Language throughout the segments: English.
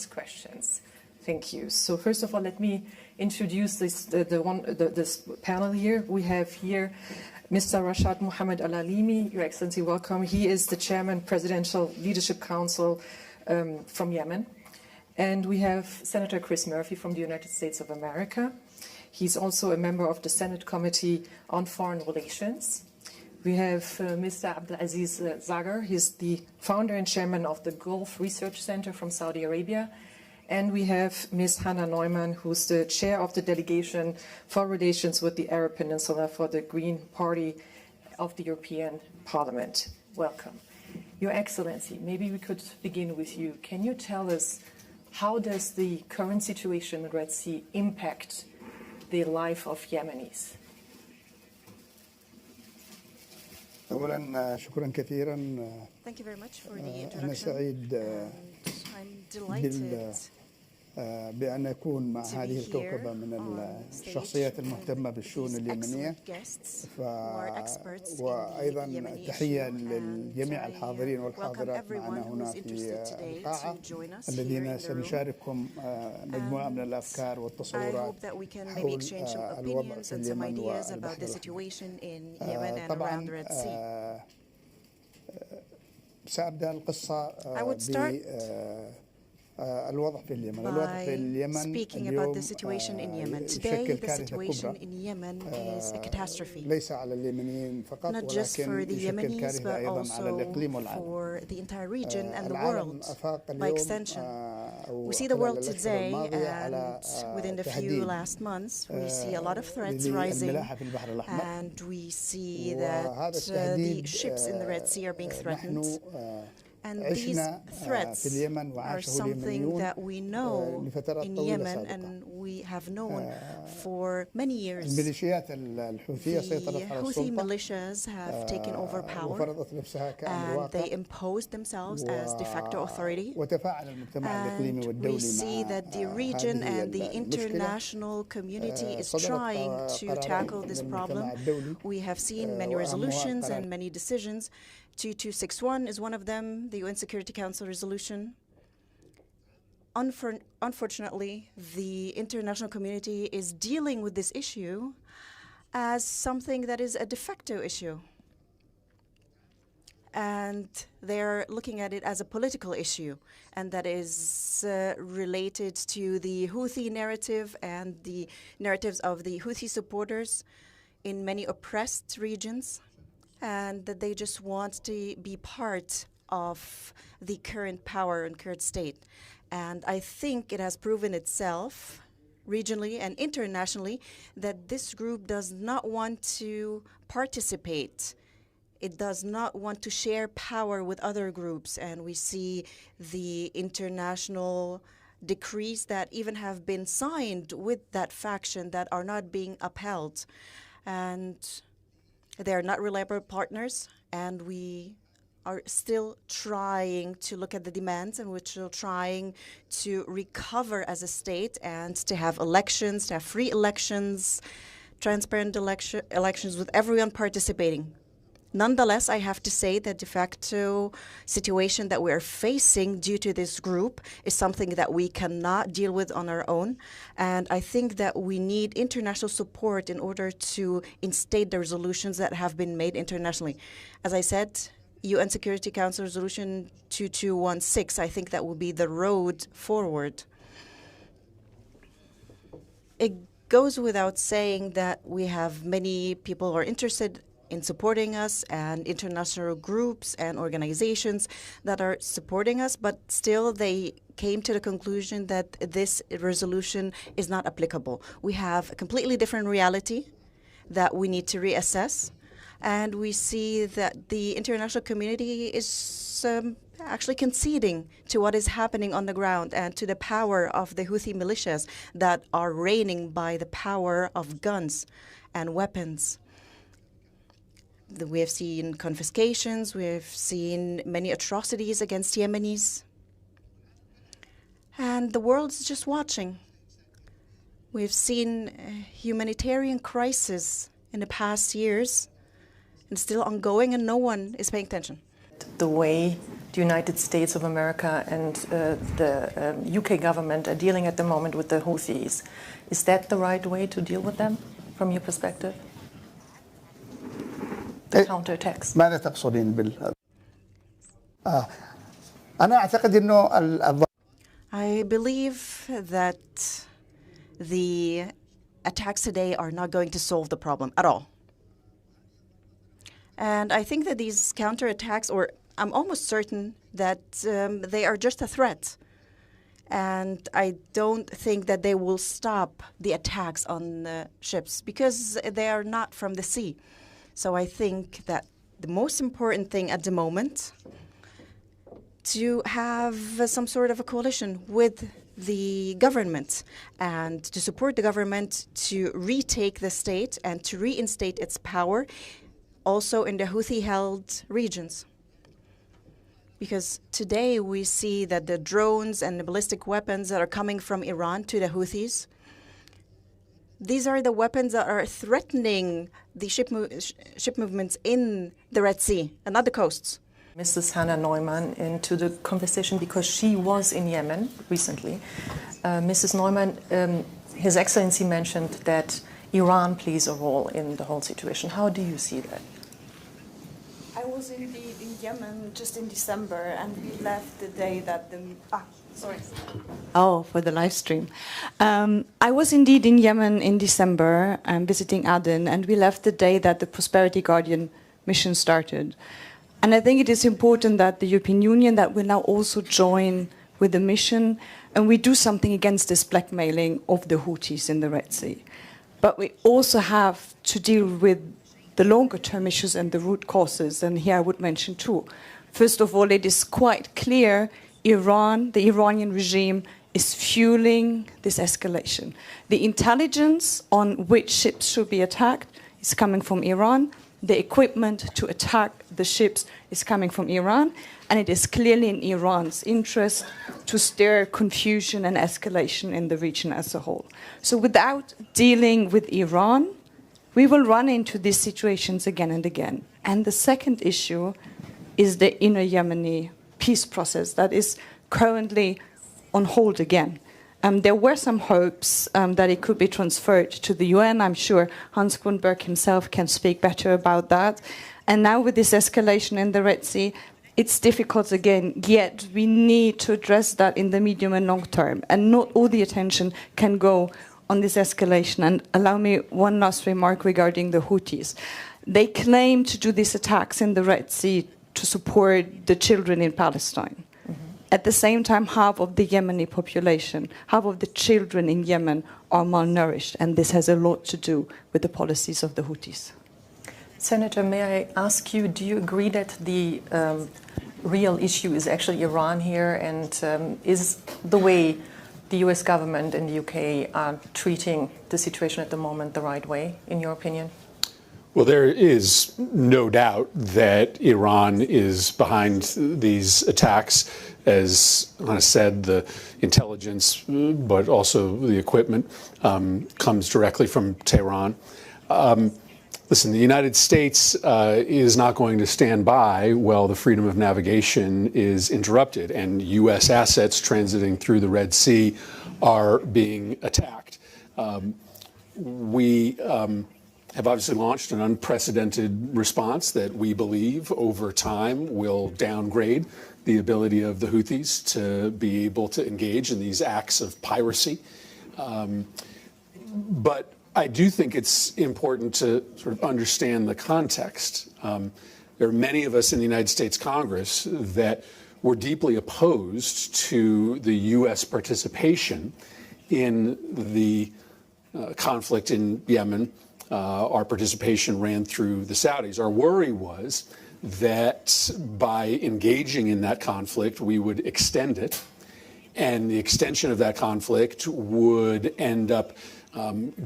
ask questions. Thank you. So first of all, let me introduce this panel here. We have here Mr. Rashad Mohammed Al-Alimi. Your Excellency, welcome. He is the Chairman, Presidential Leadership Council from Yemen. And we have Senator Chris Murphy from the United States of America. He's also a member of the Senate Committee on Foreign Relations. We have Mr. Abdulaziz Zagar. He's the founder and chairman of the Gulf Research Center from Saudi Arabia. And we have Ms. Hannah Neumann, who's the chair of the delegation for relations with the Arab Peninsula for the Green Party of the European Parliament. Welcome. Your Excellency, maybe we could begin with you. Can you tell us how does the current situation in the Red Sea impact the life of Yemenis? أولاً شكراً كثيراً. Thank you very much for the introduction. أنا سعيد بأن أكون مع هذه الكوكبة من الشخصيات المهتمة بالشؤون اليمنية وأيضاً تحية للجميع الحاضرين والحاضرات معنا هنا في القاعة الذين سنشاركهم مجموعة من الأفكار والتصورات حول الوضع في اليمن والبحر. طبعاً سأبدأ القصة الوضع في اليمن. الوضع في اليمن اليوم يشكل كارثة كبرى ليس على اليمنيين فقط ولكن يشكل كارثة أيضا على الإقليم والعالم. العالم أفاق اليوم We see the world today, and within the few last months, we see a lot of threats rising, and we see that the ships in the Red Sea are being threatened. And these threats are something that we know in Yemen and we have known for many years. The Houthi militias have taken over power and they imposed themselves as de facto authority. And we see that the region and the international community is trying to tackle this problem. We have seen many resolutions and many decisions. 2261 is one of them, the UN Security Council resolution. Unfortunately, the international community is dealing with this issue as something that is a de facto issue. And they're looking at it as a political issue, and that is related to the Houthi narrative and the narratives of the Houthi supporters in many oppressed regions, and that they just want to be part of the current power and current state. And I think it has proven itself regionally and internationally that this group does not want to participate. It does not want to share power with other groups. And we see the international decrees that even have been signed with that faction that are not being upheld. And they are not reliable partners, and we are still trying to look at the demands, and we're still trying to recover as a state and to have elections, to have free elections, transparent elections with everyone participating. Nonetheless, I have to say that de facto situation that we are facing due to this group is something that we cannot deal with on our own. And I think that we need international support in order to instate the resolutions that have been made internationally. As I said, UN Security Council Resolution 2216, I think that will be the road forward. It goes without saying that we have many people who are interested in supporting us, and international groups and organizations that are supporting us, but still they came to the conclusion that this resolution is not applicable. We have a completely different reality that we need to reassess, and we see that the international community is actually conceding to what is happening on the ground and to the power of the Houthi militias that are reigning by the power of guns and weapons. We have seen confiscations, we have seen many atrocities against Yemenis, and the world is just watching. We've seen a humanitarian crisis in the past years and still ongoing, and no one is paying attention. the way the United States of America and the UK government are dealing at the moment with the Houthis. Is that the right way to deal with them, from your perspective? The counterattacks. ماذا تقصدين أنا أعتقد إنه I believe that the attacks today are not going to solve the problem at all. And I think that these counterattacks, or I'm almost certain that they are just a threat. And I don't think that they will stop the attacks on the ships because they are not from the sea. So I think that the most important thing at the moment to have some sort of a coalition with the government and to support the government to retake the state and to reinstate its power also in the Houthi-held regions. Because today we see that the drones and the ballistic weapons that are coming from Iran to the Houthis, these are the weapons that are threatening the ship movements in the Red Sea and other coasts. Mrs. Hannah Neumann into the conversation because she was in Yemen recently. Mrs. Neumann, His Excellency mentioned that Iran plays a role in the whole situation. How do you see that? I was indeed in Yemen just in December, and we left the day that the... Oh, for the live stream. I was indeed in Yemen in December, visiting Aden, and we left the day that the Prosperity Guardian mission started. And I think it is important that the European Union, that will now also join with the mission, and we do something against this blackmailing of the Houthis in the Red Sea. But we also have to deal with the longer-term issues and the root causes, and here I would mention two. First of all, it is quite clear Iran, the Iranian regime, is fueling this escalation. The intelligence on which ships should be attacked is coming from Iran. The equipment to attack the ships is coming from Iran, and it is clearly in Iran's interest to stir confusion and escalation in the region as a whole. So without dealing with Iran, we will run into these situations again and again. And the second issue is the inner Yemeni peace process that is currently on hold again. There were some hopes that it could be transferred to the UN. I'm sure Hans Grunberg himself can speak better about that. And now with this escalation in the Red Sea, it's difficult again, yet we need to address that in the medium and long term. And not all the attention can go on this escalation. And allow me one last remark regarding the Houthis. They claim to do these attacks in the Red Sea to support the children in Palestine. At the same time, half of the Yemeni population, half of the children in Yemen are malnourished, and this has a lot to do with the policies of the Houthis. Senator, may I ask you, do you agree that the real issue is actually Iran here, and is the way the US government and the UK are treating the situation at the moment the right way, in your opinion? Well, there is no doubt that Iran is behind these attacks. As Hannah said, the intelligence, but also the equipment, comes directly from Tehran. Listen, the United States is not going to stand by while the freedom of navigation is interrupted and U.S. assets transiting through the Red Sea are being attacked. We have obviously launched an unprecedented response that we believe over time will downgrade the ability of the Houthis to be able to engage in these acts of piracy. But I do think it's important to sort of understand the context. There are many of us in the United States Congress that were deeply opposed to the U.S. participation in the conflict in Yemen. Our participation ran through the Saudis. Our worry was that by engaging in that conflict, we would extend it, and the extension of that conflict would end up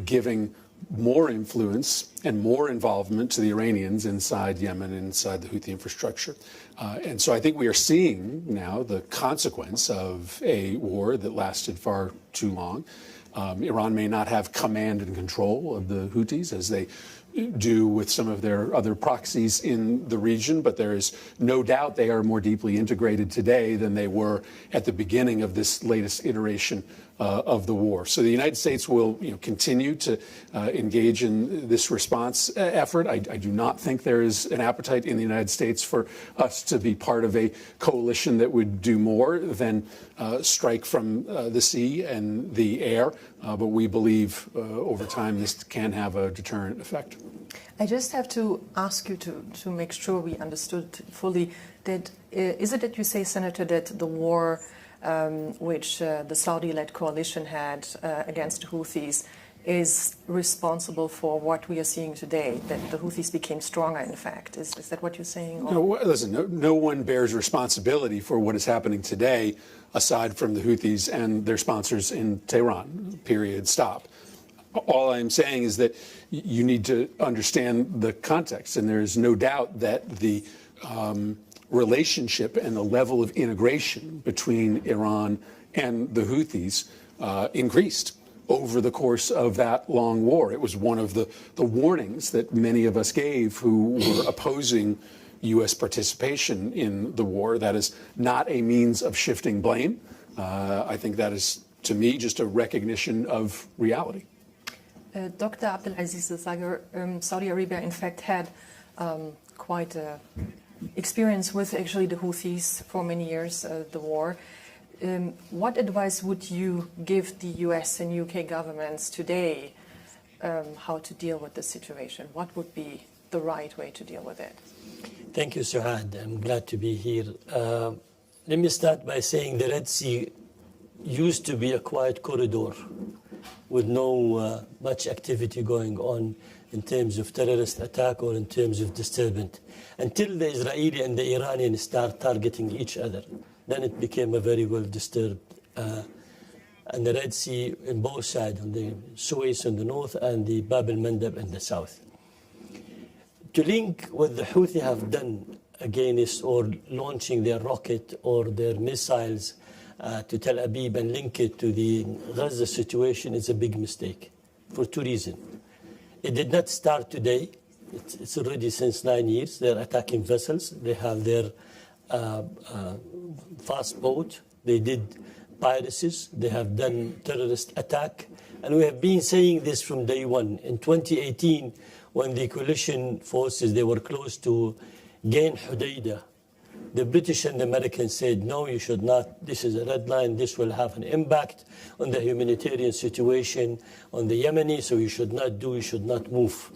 giving more influence and more involvement to the Iranians inside Yemen and inside the Houthi infrastructure. And so I think we are seeing now the consequence of a war that lasted far too long. Iran may not have command and control of the Houthis as they do with some of their other proxies in the region, but there is no doubt they are more deeply integrated today than they were at the beginning of this latest iteration of the war. So the United States will continue to engage in this response effort. I do not think there is an appetite in the United States for us to be part of a coalition that would do more than strike from the sea and the air, but we believe over time this can have a deterrent effect. I just have to ask you to make sure we understood fully that is it that you say, Senator, that the war which the Saudi-led coalition had against the Houthis is responsible for what we are seeing today, that the Houthis became stronger, in fact? Is that what you're saying? Or? No, listen, no one bears responsibility for what is happening today aside from the Houthis and their sponsors in Tehran, period, stop. All I'm saying is that you need to understand the context, and there is no doubt that the relationship and the level of integration between Iran and the Houthis increased over the course of that long war. It was one of the warnings that many of us gave who were opposing U.S. participation in the war. That is not a means of shifting blame. I think that is, to me, just a recognition of reality. Dr. Abdulaziz, Saudi Arabia, in fact, had quite a experience with actually the Houthis for many years, the war. What advice would you give the US and UK governments today how to deal with this situation? What would be the right way to deal with it? Thank you, Suhad. I'm glad to be here. Let me start by saying the Red Sea used to be a quiet corridor with no much activity going on in terms of terrorist attack or in terms of disturbance, until the Israeli and the Iranian start targeting each other. Then it became a very well disturbed. And the Red Sea in both sides, on the Suez in the north and the Bab el-Mandeb in the south. To link what the Houthi have done against or launching their rocket or their missiles to Tel Aviv and link it to the Gaza situation is a big mistake for two reasons. It did not start today. It's already since 9 years. They're attacking vessels. They have their fast boat. They did piracies. They have done terrorist attack. And we have been saying this from day one. In 2018, when the coalition forces, they were close to gain Hodeidah, the British and the Americans said, no, you should not. This is a red line. This will have an impact on the humanitarian situation on the Yemeni, so you should not do, you should not move.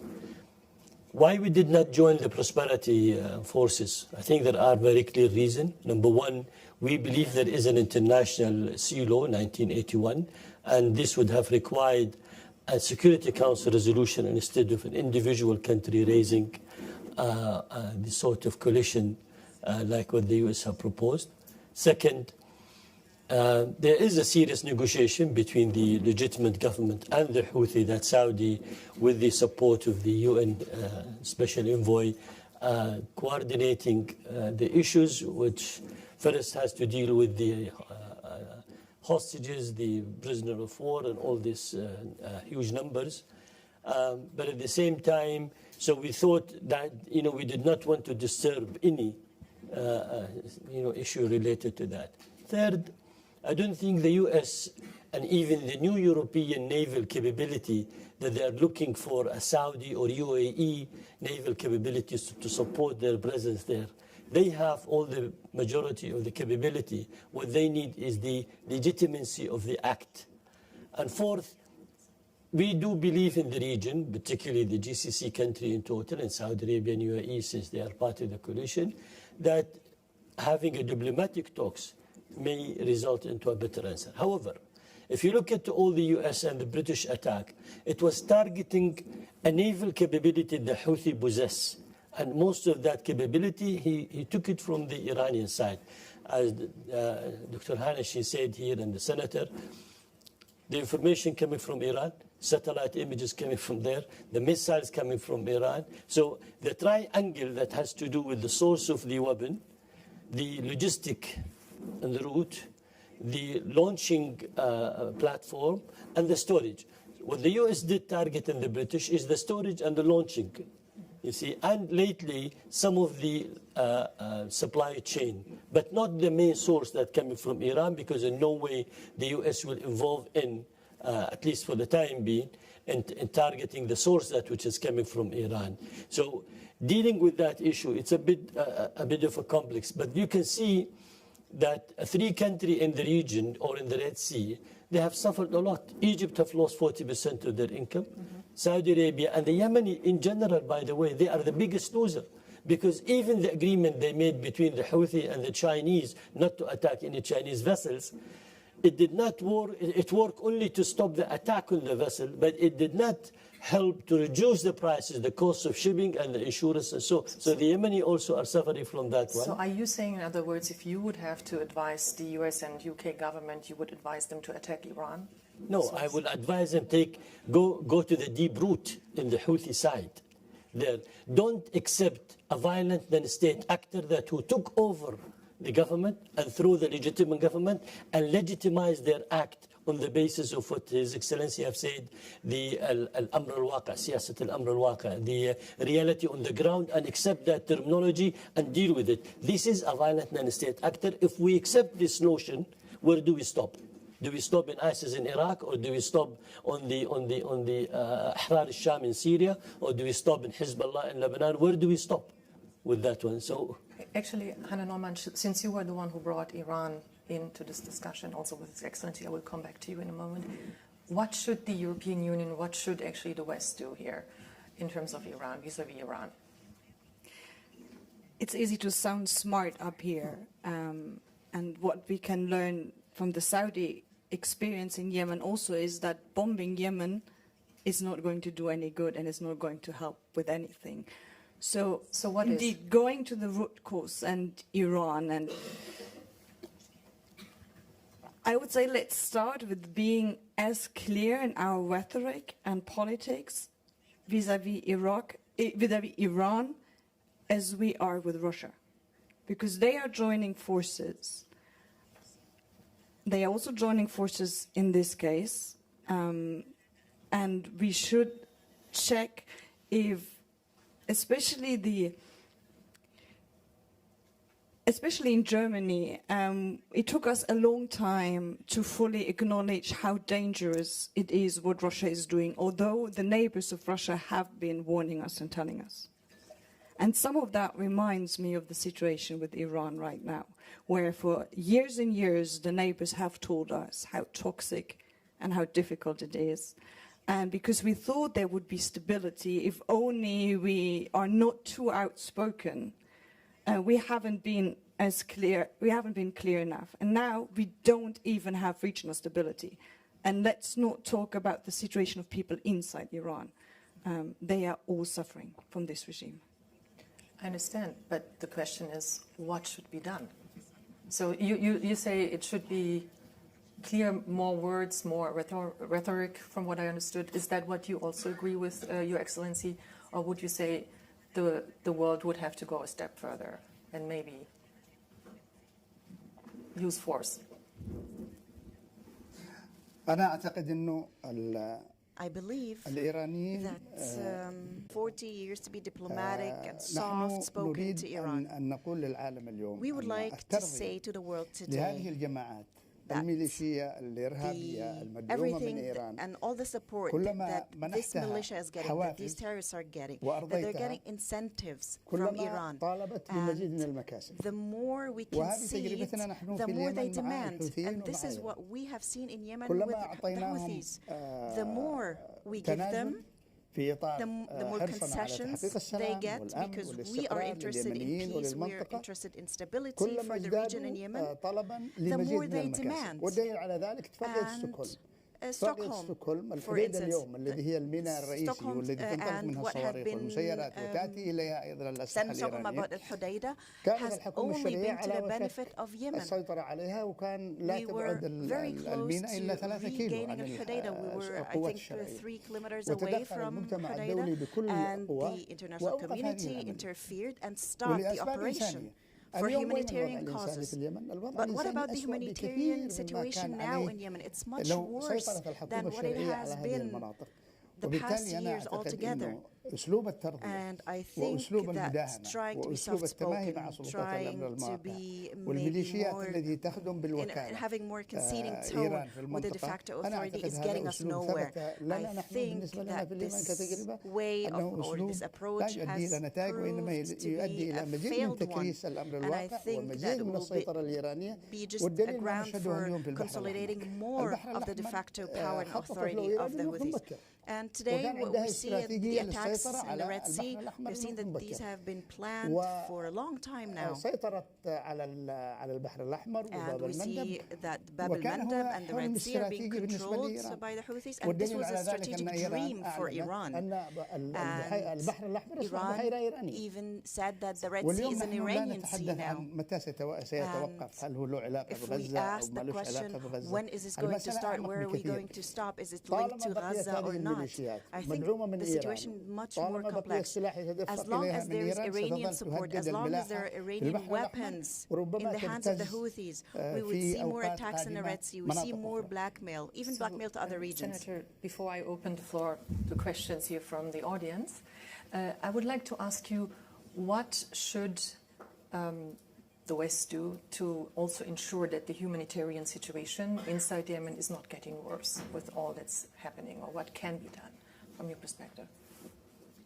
Why we did not join the prosperity forces? I think there are very clear reasons. Number one, we believe there is an international sea law, 1981, and this would have required a Security Council resolution instead of an individual country raising this sort of coalition like what the US have proposed. Second, there is a serious negotiation between the legitimate government and the Houthi that Saudi, with the support of the UN Special Envoy, coordinating the issues, which first has to deal with the hostages, the prisoner of war, and all these huge numbers. But at the same time, so we thought that we did not want to disturb any issue related to that. Third, I don't think the US and even the new European naval capability that they are looking for a Saudi or UAE naval capabilities to support their presence there. They have all the majority of the capability. What they need is the legitimacy of the act. And fourth, we do believe in the region, particularly the GCC country in total, and Saudi Arabia and UAE, since they are part of the coalition, that having a diplomatic talks may result into a better answer. However, if you look at all the US and the British attack, it was targeting a naval capability the Houthi possess. And most of that capability, he took it from the Iranian side. As Dr. Hanashi said here and the senator, the information coming from Iran, satellite images coming from there, the missiles coming from Iran. So the triangle that has to do with the source of the weapon, the logistic and the route, the launching platform, and the storage. What the US did target and the British is the storage and the launching, you see, and lately some of the supply chain, but not the main source that coming from Iran, because in no way the US will involve in, at least for the time being, in targeting the source that which is coming from Iran. So dealing with that issue, it's a bit of a complex, but you can see that 3 countries in the region or in the Red Sea, they have suffered a lot. Egypt have lost 40% of their income. Saudi Arabia and the Yemeni in general, by the way, they are the biggest loser. Because even the agreement they made between the Houthi and the Chinese not to attack any Chinese vessels, it did not work. It worked only to stop the attack on the vessel, but it did not help to reduce the prices, the cost of shipping and the insurance and so the Yemeni also are suffering from that one. So are you saying, in other words, if you would have to advise the US and UK government, you would advise them to attack Iran? No, I would advise them go to the deep root in the Houthi side. There, don't accept a violent state actor who took over the government and through the legitimate government and legitimize their act on the basis of what His Excellency have said, the al-amr al-waqi, siyasat al-amr al-waqi, the reality on the ground, and accept that terminology and deal with it. This is a violent non-state actor. If we accept this notion, where do we stop? Do we stop in ISIS in Iraq, or do we stop on the Ahrar al-Sham in Syria, or do we stop in Hezbollah in Lebanon? Where do we stop with that one? So, actually, Hannah Norman, since you were the one who brought Iran into this discussion, also with His Excellency, I will come back to you in a moment. What should the European Union, what should actually the West do here in terms of Iran, vis-a-vis Iran? It's easy to sound smart up here, and what we can learn from the Saudi experience in Yemen also is that bombing Yemen is not going to do any good and is not going to help with anything. So what indeed, is going to the root cause and Iran, and I would say let's start with being as clear in our rhetoric and politics vis-a-vis Iran as we are with Russia, because they are joining forces. They are also joining forces in this case, and we should check if, especially in Germany, it took us a long time to fully acknowledge how dangerous it is what Russia is doing, although the neighbors of Russia have been warning us and telling us. And some of that reminds me of the situation with Iran right now, where for years and years the neighbors have told us how toxic and how difficult it is. And because we thought there would be stability if only we are not too outspoken, we haven't been clear enough. And now we don't even have regional stability. And let's not talk about the situation of people inside Iran. They are all suffering from this regime. I understand, but the question is, what should be done? So you say it should be clear, more words, more rhetoric, from what I understood. Is that what you also agree with, Your Excellency? Or would you say the world would have to go a step further and maybe use force? أنا أعتقد إنه I believe الإيرانيين that 40 years to be diplomatic and soft-spoken to Iran. أن نقول للعالم اليوم We would like to say to the world لهذه today الجماعات الميليشية الإرهابية المدعومة من إيران and all the support that this militia is getting, that these terrorists are getting, that they're getting incentives from Iran. And the more we concede, the more they demand. And this is what we have seen in Yemen with the Houthis. The more we give them, the more concessions they get, because we are interested in peace, we are interested in stability for the region in Yemen, the more they demand. And ستوكهولم الحديدة اليوم الذي هي الميناء الرئيسي والذي تنطلق منها الصواريخ والمسيرات وتأتي إليها أيضا الأسلحة الإيرانية. كانت الحقومة الشرعية على وشك السيطرة عليها، وكان لا تبعد الميناء إلا 3 كيلو عن القوات الشرعية. وتدخل المجتمع الدولي بكل القوى وأوقف هذه ولأسباب إنسانية. for humanitarian causes. But what about the humanitarian situation now in Yemen? It's much worse than what it has been the past years altogether. And I think that trying to be soft-spoken, trying to be maybe more, having more conceding tone with the de facto authority is getting us nowhere. I think that this way of, or this approach has proved to be a failed one. And I think that it will be just a ground for consolidating more of the de facto power and authority of the Houthis. And today we see the attacks in the Red Sea. We've seen that these have been planned for a long time now. And we see that Bab al-Mandab and the Red Sea are being controlled by the Houthis. And this was a strategic dream for Iran. And Iran even said that the Red Sea is an Iranian sea now. And if we ask the question, when is this going to start? Where are we going to stop? Is it linked to Gaza or not? I think the situation is much more complex. As long as there is Iranian support, as long as there are Iranian weapons in the hands of the Houthis, we would see more attacks in the Red Sea. We see more blackmail, even blackmail to other regions. Senator, before I open the floor to questions here from the audience, I would like to ask you, what should the West do to also ensure that the humanitarian situation inside Yemen is not getting worse with all that's happening, or what can be done from your perspective?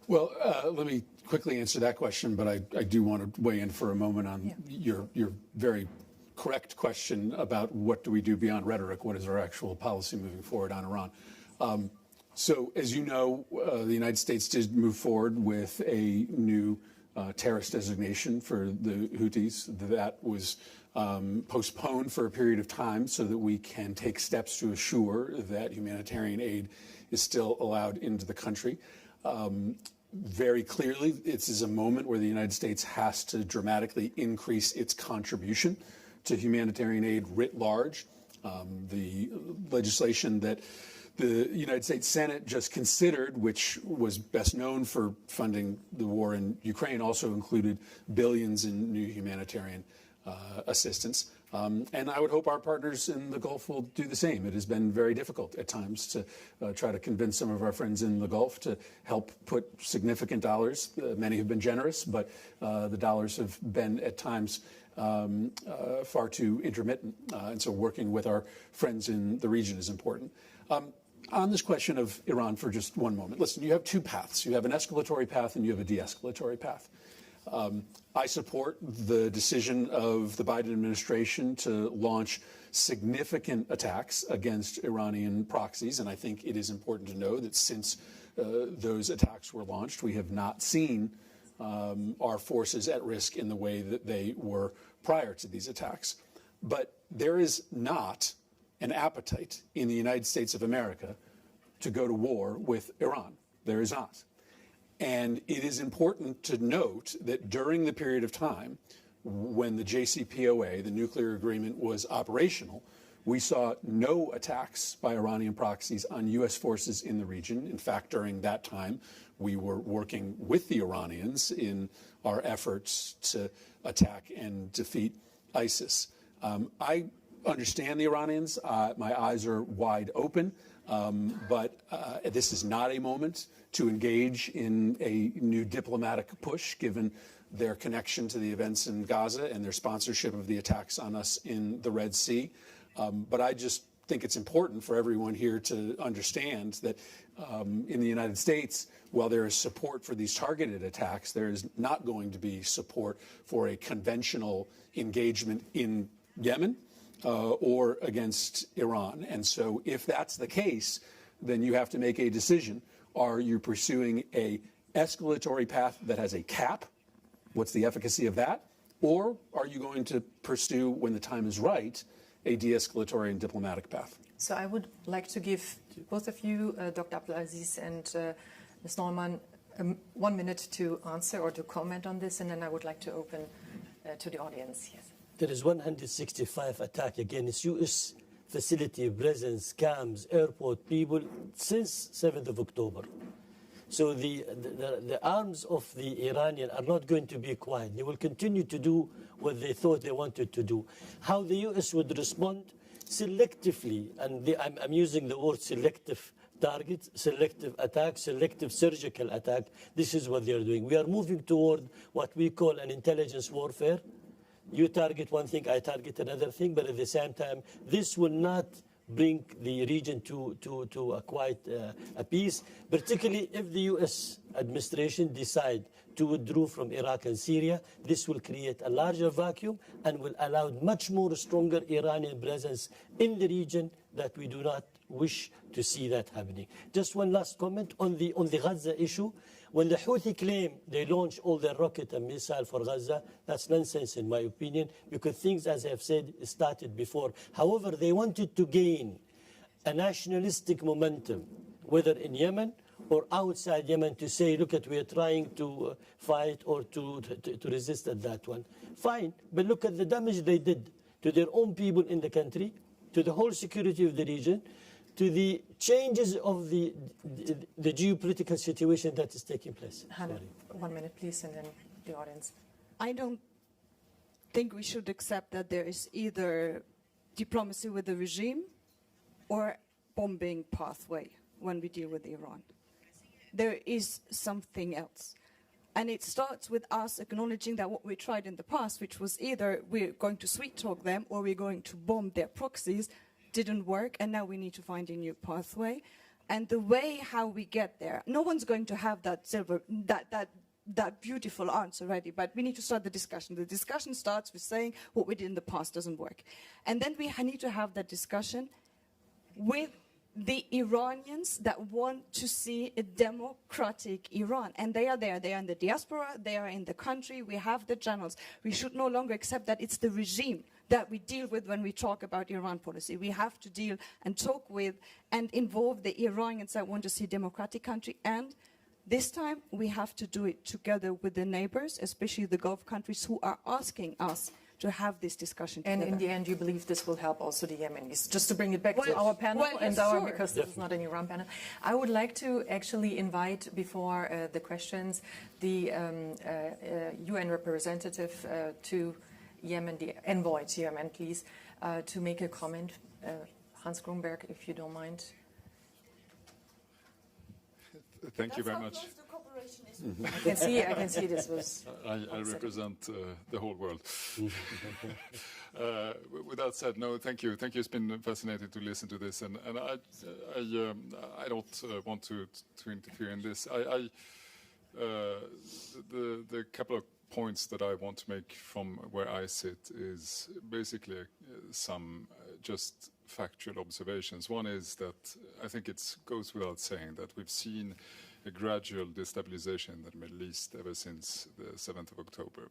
Well, let me quickly answer that question, but I do want to weigh in for a moment on your very correct question about what do we do beyond rhetoric, what is our actual policy moving forward on Iran. So as you know, the United States did move forward with a new terrorist designation for the Houthis. That was postponed for a period of time so that we can take steps to assure that humanitarian aid is still allowed into the country. Very clearly, this is a moment where the United States has to dramatically increase its contribution to humanitarian aid writ large. The legislation that the United States Senate just considered, which was best known for funding the war in Ukraine, also included billions in new humanitarian assistance. And I would hope our partners in the Gulf will do the same. It has been very difficult at times to try to convince some of our friends in the Gulf to help put significant dollars. Many have been generous, but the dollars have been at times far too intermittent. And so working with our friends in the region is important. On this question of Iran for just one moment, listen, you have 2 paths. You have an escalatory path and you have a de-escalatory path. I support the decision of the Biden administration to launch significant attacks against Iranian proxies, and I think it is important to know that since those attacks were launched, we have not seen our forces at risk in the way that they were prior to these attacks. But there is not an appetite in the United States of America to go to war with Iran. There is not. And it is important to note that during the period of time when the JCPOA, the nuclear agreement, was operational, we saw no attacks by Iranian proxies on U.S. forces in the region. In fact, during that time, we were working with the Iranians in our efforts to attack and defeat ISIS. I understand the Iranians. My eyes are wide open. But this is not a moment to engage in a new diplomatic push, given their connection to the events in Gaza and their sponsorship of the attacks on us in the Red Sea. But I just think it's important for everyone here to understand that in the United States, while there is support for these targeted attacks, there is not going to be support for a conventional engagement in Yemen or against Iran. And so if that's the case, then you have to make a decision. Are you pursuing a escalatory path that has a cap? What's the efficacy of that? Or are you going to pursue, when the time is right, a de-escalatory and diplomatic path. So I would like to give both of you, Dr. Abdulaziz and Ms. Neumann, 1 minute to answer or to comment on this, and then I would like to open to the audience. Yes. There is 165 attack against U.S. facility presence, camps, airport people since 7th of October. So the arms of the Iranian are not going to be quiet. They will continue to do what they thought they wanted to do. How the U.S. would respond selectively, and I'm using the word selective target, selective attack, selective surgical attack. This is what they are doing. We are moving toward what we call an intelligence warfare. You target one thing, I target another thing, but at the same time, this will not bring the region to a quite a peace, particularly if the U.S. administration decide to withdraw from Iraq and Syria. This will create a larger vacuum and will allow much more stronger Iranian presence in the region that we do not wish to see that happening. Just one last comment on the Gaza issue. When the Houthi claim they launch all their rocket and missile for Gaza, that's nonsense in my opinion, because things, as I've said, started before. However, they wanted to gain a nationalistic momentum, whether in Yemen or outside Yemen, to say, look at, we are trying to fight or to resist at that one. Fine, but look at the damage they did to their own people in the country, to the whole security of the region, to the changes of the geopolitical situation that is taking place. Hannah, 1 minute, please, and then the audience. I don't think we should accept that there is either diplomacy with the regime or bombing pathway when we deal with Iran. There is something else. And it starts with us acknowledging that what we tried in the past, which was either we're going to sweet talk them or we're going to bomb their proxies, didn't work, and now we need to find a new pathway. And the way how we get there, no one's going to have that beautiful answer ready, but we need to start the discussion. The discussion starts with saying what we did in the past doesn't work. And then we need to have that discussion with the Iranians that want to see a democratic Iran. And they are there. They are in the diaspora. They are in the country. We have the channels. We should no longer accept that it's the regime that we deal with when we talk about Iran policy. We have to deal and talk with and involve the Iranians that want to see a democratic country. And this time, we have to do it together with the neighbors, especially the Gulf countries who are asking us to have this discussion together. And in the end, you believe this will help also the Yemenis? Just to bring it back to our panel, because this is not an Iran panel. I would like to actually invite, before the questions, the UN representative to Yemen, the envoy to Yemen, please, to make a comment. Hans Grunberg, if you don't mind. Thank you very much. I can see this was. I represent the whole world. With that said, no, thank you. Thank you. It's been fascinating to listen to this, and I don't want to interfere in this. The couple of points that I want to make from where I sit is basically some just factual observations. One is that I think it goes without saying that we've seen a gradual destabilization in the Middle East ever since the 7th of October.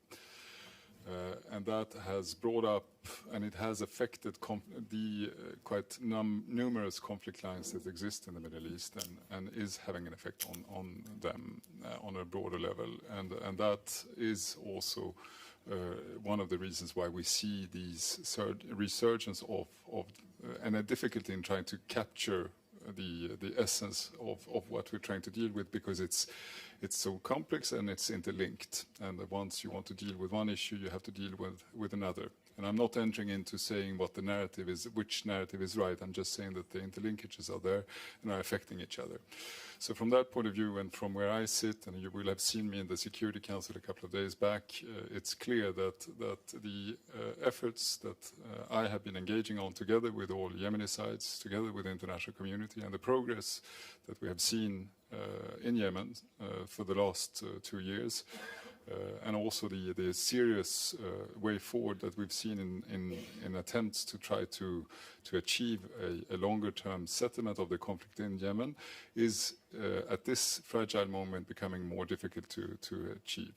And that has brought up, and it has affected the quite numerous conflict lines that exist in the Middle East, and is having an effect on them on a broader level. And that is also one of the reasons why we see these resurgence of and a difficulty in trying to capture the essence of what we're trying to deal with, because it's so complex and it's interlinked. And once you want to deal with one issue, you have to deal with another. And I'm not entering into saying what the narrative is, which narrative is right. I'm just saying that the interlinkages are there and are affecting each other. So from that point of view, and from where I sit, and you will have seen me in the Security Council a couple of days back, it's clear that the efforts that I have been engaging on together with all Yemeni sides, together with the international community, and the progress that we have seen in Yemen for the last 2 years, and also the serious way forward that we've seen in attempts to try to achieve a longer-term settlement of the conflict in Yemen, is at this fragile moment becoming more difficult to achieve.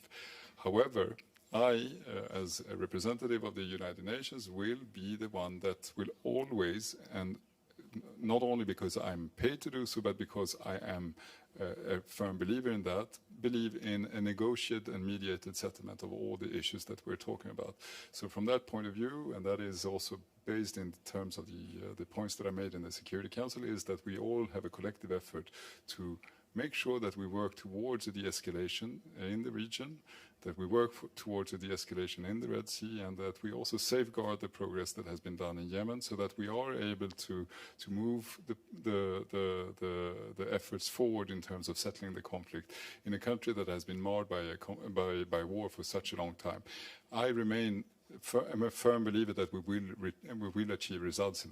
However, I, as a representative of the United Nations, will be the one that will always, and not only because I'm paid to do so, but because I am a firm believer in that, believe in a negotiated and mediated settlement of all the issues that we're talking about. So from that point of view, and that is also based in terms of the points that I made in the Security Council, is that we all have a collective effort to make sure that we work towards a de-escalation in the region, that we work towards a de-escalation in the Red Sea, and that we also safeguard the progress that has been done in Yemen, so that we are able to move the efforts forward in terms of settling the conflict in a country that has been marred by war for such a long time. I'm a firm believer that we will achieve results in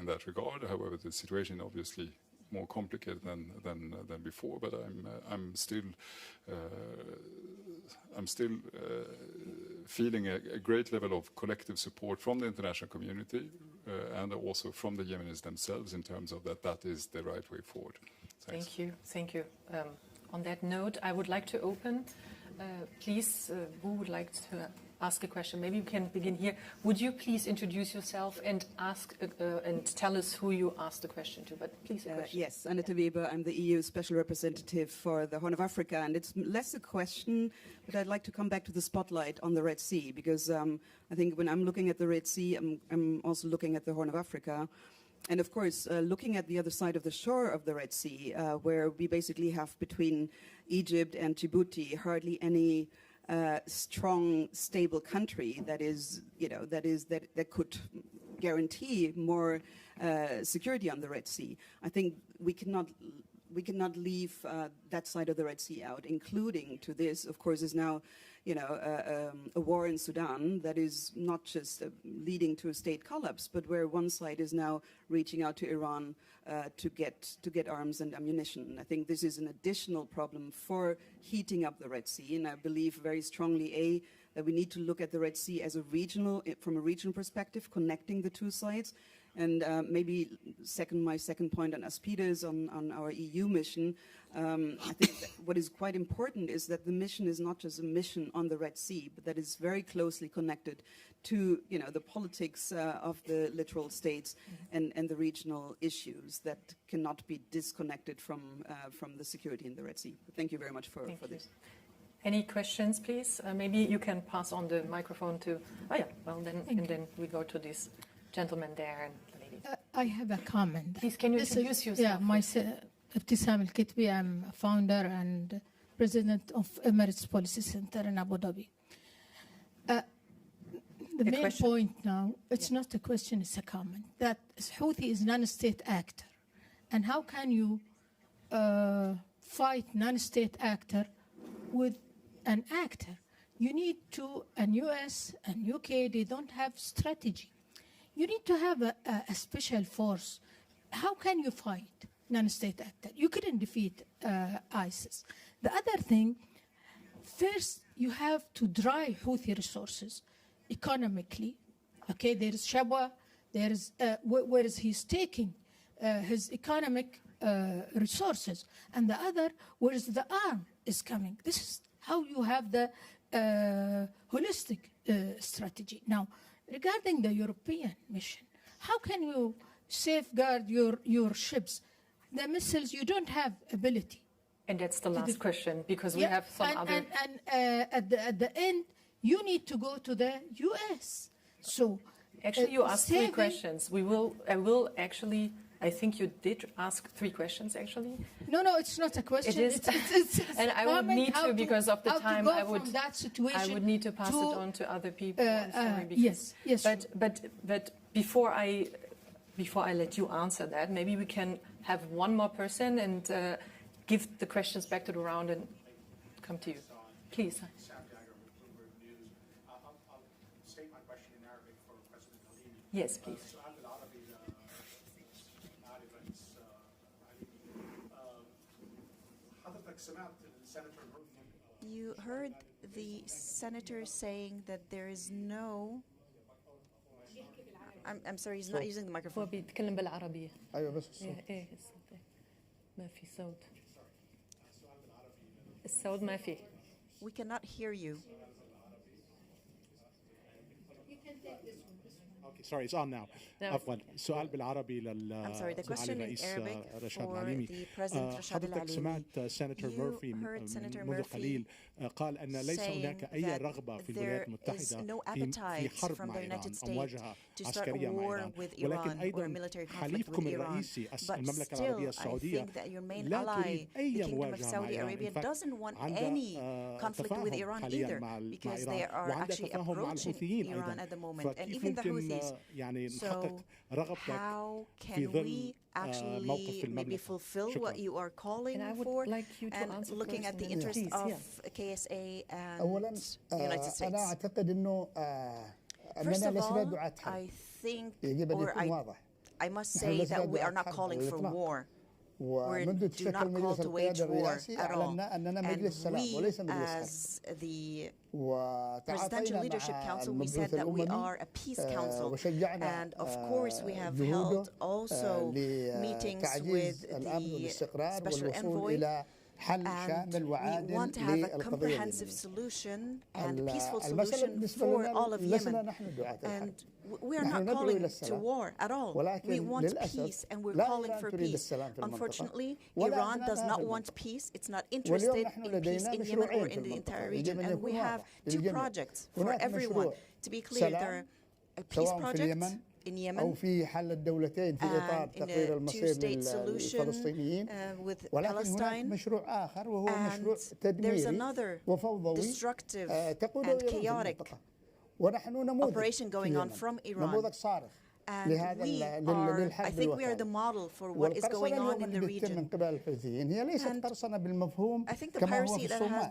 that regard. However, the situation obviously more complicated than before, but I'm still feeling a great level of collective support from the international community and also from the Yemenis themselves in terms of that is the right way forward. Thanks. Thank you. On that note, I would like to open. Please, who would like to ask a question? Maybe we can begin here. Would you please introduce yourself and ask and tell us who you asked the question to? But please, a question. Yes, Annette Weber. I'm the EU Special Representative for the Horn of Africa, and it's less a question, but I'd like to come back to the spotlight on the Red Sea, because I think when I'm looking at the Red Sea, I'm also looking at the Horn of Africa. And of course, looking at the other side of the shore of the Red Sea, where we basically have between Egypt and Djibouti hardly any strong, stable country that could guarantee more security on the Red Sea. I think we cannot leave that side of the Red Sea out, including to this, of course, is now a war in Sudan that is not just leading to a state collapse, but where one side is now reaching out to Iran to get arms and ammunition. I think this is an additional problem for heating up the Red Sea, and I believe very strongly that we need to look at the Red Sea as from a regional perspective, connecting the two sides. And maybe my second point on Aspides, on our EU mission, I think that what is quite important is that the mission is not just a mission on the Red Sea, but that is very closely connected to the politics of the littoral states and the regional issues that cannot be disconnected from the security in the Red Sea. Thank you very much for this. Any questions, please? Maybe you can pass on the microphone to. Oh yeah, well then we go to this gentleman there and the lady. I have a comment. Please, can you introduce yourself? Yeah, myself, Ibtisam Al-Kitbi. I'm founder and president of Emirates Policy Center in Abu Dhabi. The main point now, it's not a question, it's a comment, that Houthi is non-state actor. And how can you fight non-state actor with an actor? You need to, and US and UK, they don't have strategy. You need to have a special force. How can you fight non-state actor? You couldn't defeat ISIS. The other thing, first you have to drive Houthi resources economically. Okay, there is Shabwa, there is where is he's taking his economic resources, and the other where is the arm is coming. This is how you have the holistic strategy. Now, regarding the European mission, how can you safeguard your ships? The missiles, you don't have ability. And that's the last question, because we have some other... And at the end, you need to go to the US. So actually, you asked 3 questions. I will actually... I think you did ask 3 questions, actually. No, it's not a question. It is. It's and I would need to, because of the time, I would need to pass it on to other people. I'm sorry, yes. But before I let you answer that, maybe we can have one more person and give the questions back to the round and come to you. Please. I'll state my question in Arabic for President Halimi. Yes, please. You heard the senator saying that there is no... I'm sorry, he's not using the microphone. هو بيتكلم بالعربية. أيوة بس الصوت. إيه ما في صوت. الصوت ما في. We cannot hear you. Sorry, it's on now. عفوا سؤال بالعربي للرئيس رشاد العليمي. حضرتك سمعت سيناتور مورفي منذ قليل قال أن ليس هناك أي رغبة في الولايات المتحدة في حرب مع إيران أو مواجهة عسكرية مع إيران، ولكن أيضا حليفكم الرئيسي المملكة العربية السعودية لا تريد أي مواجهة مع إيران. عندها تفاهم حاليا مع إيران وعندها تفاهم مع الحوثيين أيضا. فكيف ممكن يعني نحقق رغبتك في ظل موقف المملكة؟ fulfill what you are calling for and looking at the interest of KSA and the United States. أنا أعتقد إنه أننا لسنا دعاة حرب. يجب أن يكون واضح. I must say that we are not calling for war. We do not call to wage war at all. And we, as the Presidential Leadership Council, we said that we are a peace council. And of course, we have held also meetings with the Special Envoy. And we want to have a comprehensive solution and a peaceful solution for all of Yemen. And we are not calling to war at all. We want peace, and we're calling for peace. Unfortunately, Iran does not want peace. It's not interested in peace in Yemen or in the entire region. And we have two projects for everyone. To be clear, there are a peace project in Yemen أو في حل الدولتين في إطار تقرير المصير للفلسطينيين، ولكن هناك مشروع آخر وهو مشروع تدميري وفوضوي تقود إلى المنطقة. ونحن نموذج صارخ لهذا للحرب. I think we are the model for what is going on in the region. من قبل الحوثيين هي ليست قرصنة بالمفهوم كما هو في الصومال.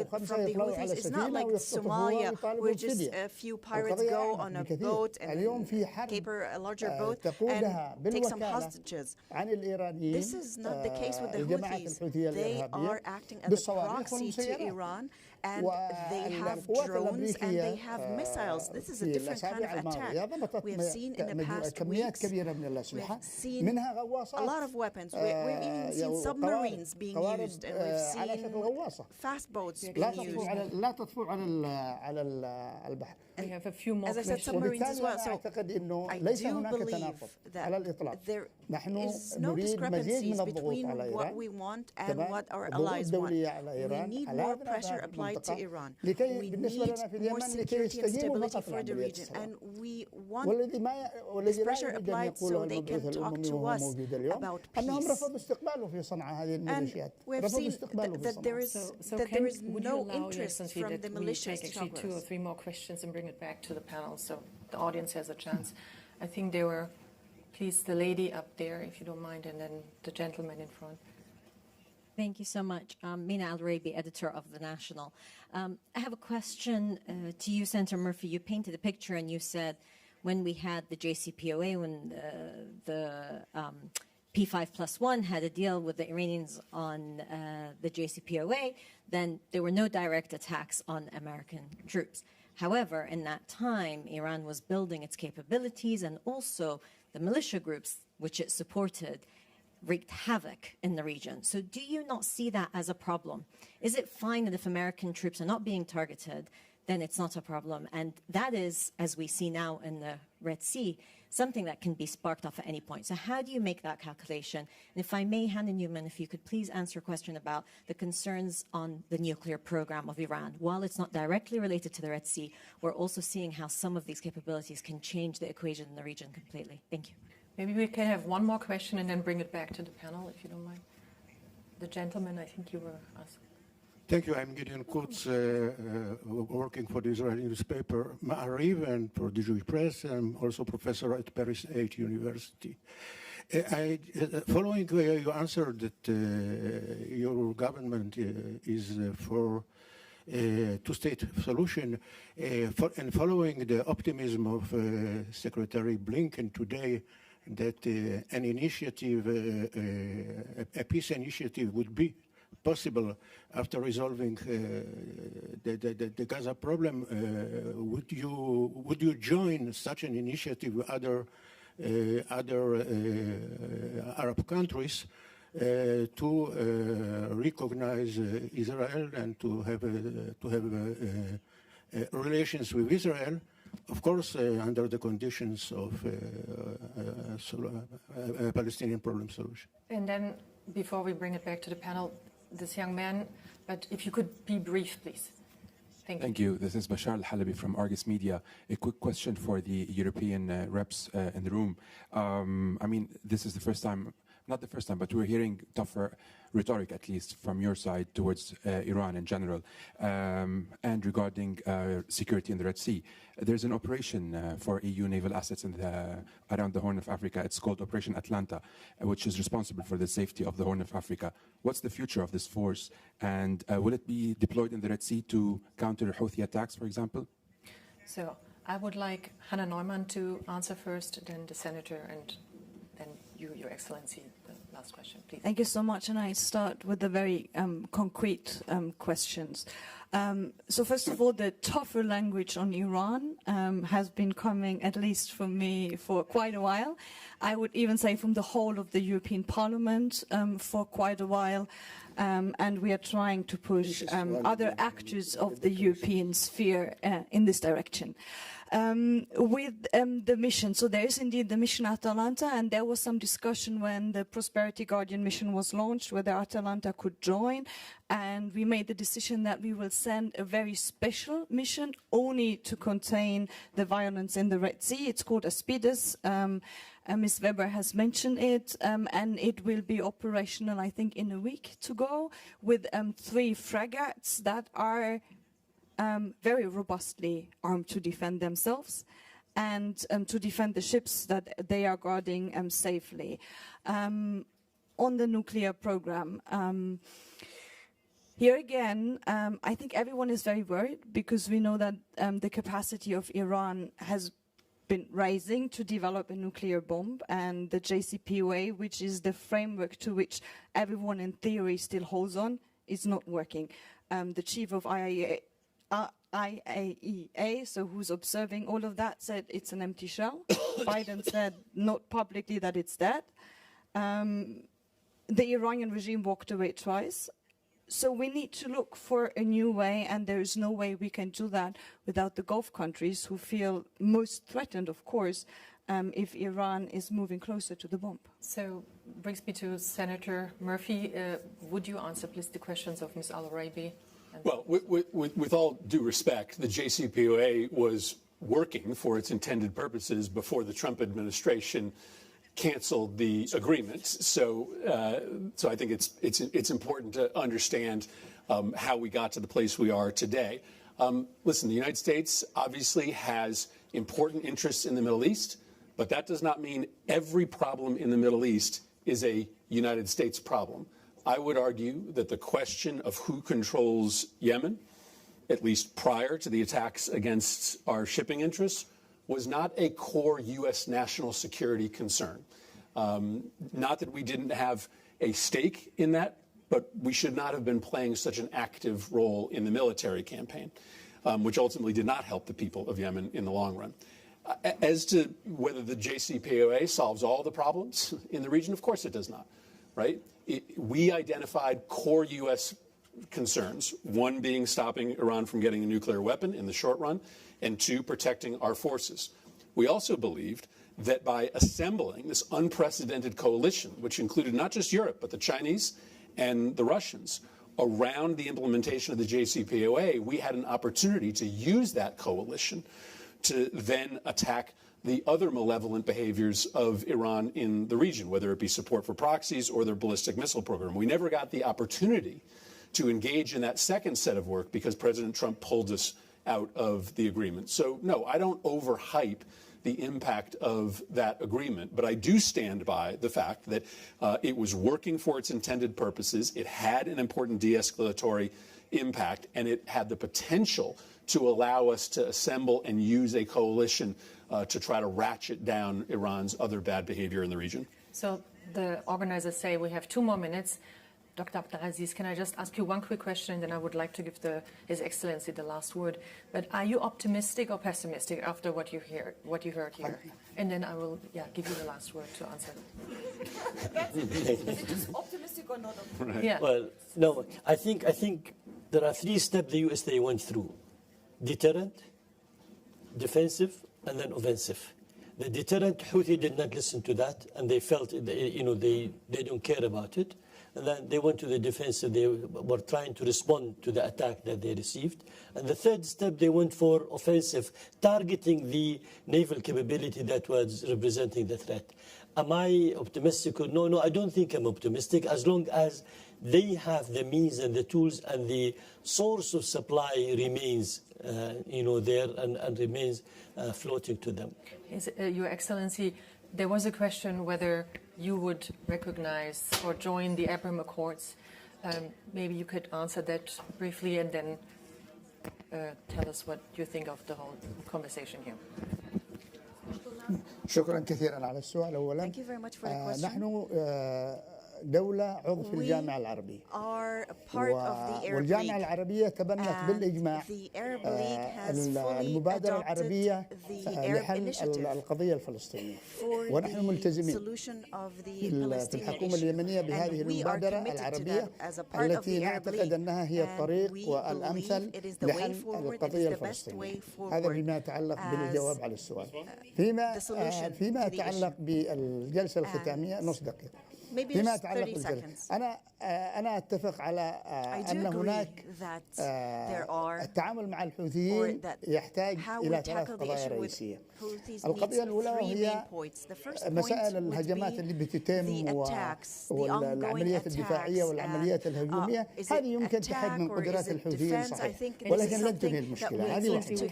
From the Houthis is not like Somalia, where just a few pirates go on a boat and caper a larger boat and take some hostages. This is not the case with the Houthis. They are acting as a proxy to Iran, and they have drones and they have missiles. This is a different kind of attack. We have seen in the past weeks, we have seen a lot of weapons. We've even seen submarines being used, and we've seen fast boats being used. لا تطفو على البحر. We have a few more questions. Submarines as well. So I do believe that there is no discrepancies between what we want and what our allies want. We need more pressure applied to Iran. We need more security and stability for the region, and we want this pressure applied so they can talk to us about peace. And we have seen that there is no interest from the militias to talk with us. 2 or 3 more questions and bring it back to the panel so the audience has a chance. I think there were, please, the lady up there, if you don't mind, and then the gentleman in front. Thank you so much. Mina Al-Rabi, editor of The National. I have a question to you, Senator Murphy. You painted a picture and you said when we had the JCPOA, when the P5+1 had a deal with the Iranians on the JCPOA, then there were no direct attacks on American troops. However, in that time, Iran was building its capabilities, and also the militia groups, which it supported, wreaked havoc in the region. So do you not see that as a problem? Is it fine that if American troops are not being targeted, then it's not a problem? And that is, as we see now in the Red Sea, something that can be sparked off at any point. So how do you make that calculation? And if I may, Hannah Newman, if you could please answer a question about the concerns on the nuclear program of Iran. While it's not directly related to the Red Sea, we're also seeing how some of these capabilities can change the equation in the region completely. Thank you. Maybe we can have one more question and then bring it back to the panel, if you don't mind. The gentleman, I think you were asking. Thank you. I'm Gideon Kutz, working for the Israeli newspaper Ma'ariv and for the Jewish Press. I'm also professor at Paris 8 University. Following you answered that your government is for two-state solution, and following the optimism of Secretary Blinken today, that an initiative, a peace initiative would be possible after resolving the Gaza problem. Would you join such an initiative with other Arab countries to recognize Israel and to have relations with Israel, of course, under the conditions of Palestinian problem solution. And then, before we bring it back to the panel, this young man, but if you could be brief, please. Thank you. This is Bashar Al-Halabi from Argus Media. A quick question for the European reps in the room. I mean, this is the first time, not the first time, but we're hearing tougher rhetoric, at least from your side, towards Iran in general. And regarding security in the Red Sea, there's an operation for EU naval assets around the Horn of Africa. It's called Operation Atlanta, which is responsible for the safety of the Horn of Africa. What's the future of this force? And will it be deployed in the Red Sea to counter Houthi attacks, for example? So I would like Hannah Neumann to answer first, then the Senator, and then you, Your Excellency, the last question, please. Thank you so much. And I start with the very concrete questions. So first of all, the tougher language on Iran has been coming, at least from me, for quite a while. I would even say from the whole of the European Parliament for quite a while. And we are trying to push other actors of the European sphere in this direction. With the mission, so there is indeed the mission Atalanta, and there was some discussion when the Prosperity Guardian mission was launched whether Atalanta could join, and we made the decision that we will send a very special mission only to contain the violence in the Red Sea. It's called Aspides. Ms. Weber has mentioned it, and it will be operational, I think, in a week to go, with 3 frigates that are very robustly armed to defend themselves and to defend the ships that they are guarding safely. On the nuclear program, here again, I think everyone is very worried because we know that the capacity of Iran has been rising to develop a nuclear bomb, and the JCPOA, which is the framework to which everyone in theory still holds on, is not working. The chief of IAEA, so who's observing all of that, said it's an empty shell. Biden said not publicly that it's dead. The Iranian regime walked away twice. So we need to look for a new way, and there is no way we can do that without the Gulf countries who feel most threatened, of course, if Iran is moving closer to the bomb. So brings me to Senator Murphy. Would you answer, please, the questions of Ms. Al-Araibi? Well, with all due respect, the JCPOA was working for its intended purposes before the Trump administration canceled the agreement. So I think it's important to understand how we got to the place we are today. Listen, the United States obviously has important interests in the Middle East, but that does not mean every problem in the Middle East is a United States problem. I would argue that the question of who controls Yemen, at least prior to the attacks against our shipping interests, was not a core U.S. national security concern. Not that we didn't have a stake in that, but we should not have been playing such an active role in the military campaign, which ultimately did not help the people of Yemen in the long run. As to whether the JCPOA solves all the problems in the region, of course it does not, right? We identified core U.S. concerns, one being stopping Iran from getting a nuclear weapon in the short run, and 2, protecting our forces. We also believed that by assembling this unprecedented coalition, which included not just Europe, but the Chinese and the Russians, around the implementation of the JCPOA, we had an opportunity to use that coalition to then attack the other malevolent behaviors of Iran in the region, whether it be support for proxies or their ballistic missile program. We never got the opportunity to engage in that second set of work because President Trump pulled us out of the agreement. So, no, I don't overhype the impact of that agreement, but I do stand by the fact that it was working for its intended purposes. It had an important de-escalatory impact, and it had the potential to allow us to assemble and use a coalition to try to ratchet down Iran's other bad behavior in the region. So the organizers say we have 2 more minutes. Dr. Abdelaziz, can I just ask you one quick question, and then I would like to give His Excellency the last word. But are you optimistic or pessimistic after what you heard here? And then I will, give you the last word to answer. Is it just optimistic or not optimistic? Yeah. Well, no, I think there are 3 steps the USA went through. deterrent, defensive, and then offensive. The deterrent, Houthi did not listen to that, and they felt, they don't care about it. And then they went to the defensive. They were trying to respond to the attack that they received. And the third step, they went for offensive, targeting the naval capability that was representing the threat. Am I optimistic? No, I don't think I'm optimistic, as long as they have the means and the tools and the source of supply remains there and remains floating to them. Your Excellency, there was a question whether you would recognize or join the Abraham Accords. Maybe you could answer that briefly and then tell us what you think of the whole conversation here. شكرا كثيرا على السؤال. أولا نحن دولة عضو في الجامعة العربية، والجامعة العربية تبنت بالإجماع المبادرة العربية لحل القضية الفلسطينية، ونحن ملتزمين في الحكومة اليمنية بهذه المبادرة العربية التي نعتقد أنها هي الطريق والأمثل لحل القضية الفلسطينية. هذا فيما يتعلق بالجواب على السؤال. فيما يتعلق بالجلسة الختامية نص دقيقة. فيما يتعلق بالجلسة أنا أتفق على أن هناك التعامل مع الحوثيين يحتاج إلى ثلاث قضايا رئيسية. القضية الأولى وهي مسائل الهجمات اللي بتتم والعمليات الدفاعية والعمليات الهجومية. هذه يمكن تحد من قدرات الحوثيين صحيح، ولكن لن تنهي المشكلة. هذه واحدة.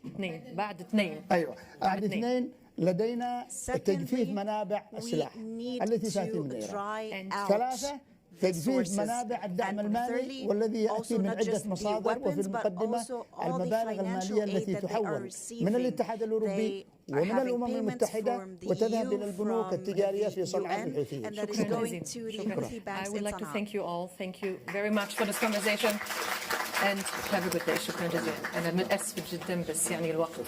اثنين بعد اثنين أيوة بعد اثنين لدينا تجفيف منابع السلاح التي تأتي من إيران. ثلاثة تجفيف منابع الدعم المالي والذي يأتي من عدة مصادر، وفي المقدمة المبالغ المالية التي تحول من الاتحاد الأوروبي ومن الأمم المتحدة وتذهب إلى البنوك التجارية في صنعاء الحوثيين. I would like to thank you all. Thank you very much for this conversation and have a good day. شكرا جزيلا. أنا متأسف جدا بس يعني الوقت